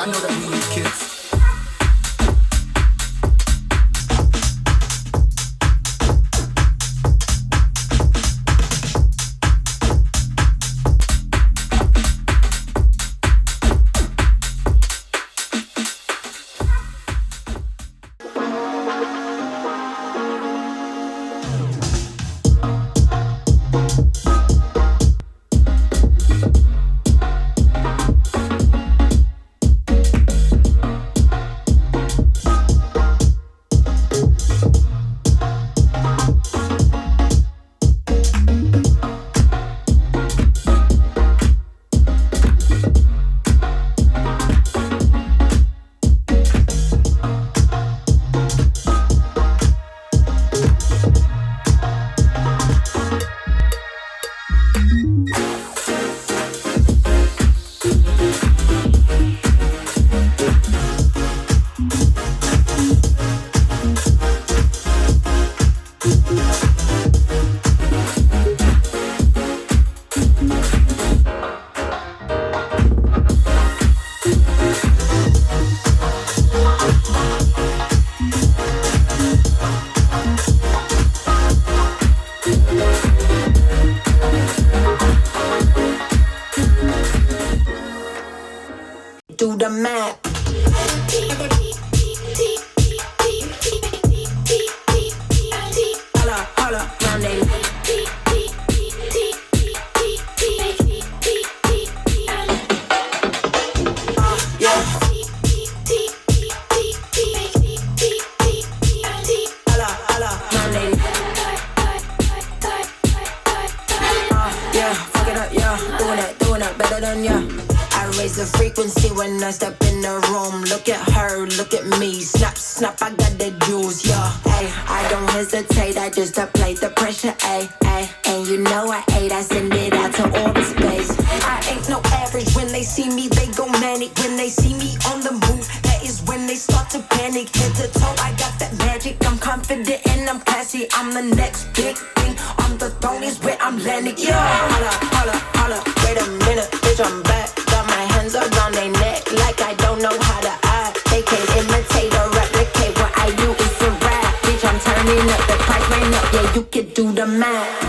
I know that we need kids. Do the math. Holla, round they. Yeah. Holla, round they. Yeah, fuck it up, yeah. Doing it better than ya. I raise the frequency when I step in the room. Look at her, look at me. Snap, I got the juice, yeah. Ay, I don't hesitate, I just apply the pressure, ay. And you know I send it out to all the space. I ain't no average, when they see me, they go manic. When they see me on the move, that is when they start to panic. Head to toe, I got that magic. I'm confident and I'm classy. I'm the next big thing. On the throne is where I'm landing, yeah. Holla, wait a minute, bitch, I'm back. Got my hands around their neck like I don't know how to act. They can't imitate or replicate what I do, it's a rap. Bitch, I'm turning up, the price ran up, yeah, you can do the math.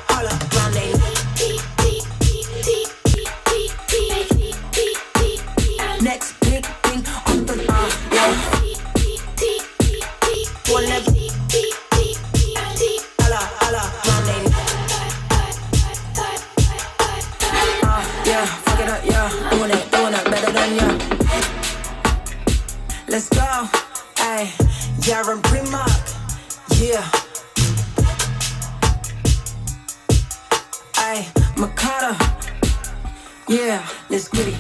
Holla, round they. Next big thing on the yeah. One leg. Holla, round they. Yeah, fuck it up, yeah. Doing it better than ya. Let's go, ayy. Yaron Primark, yeah. Ayy, Makata, yeah. Let's get it.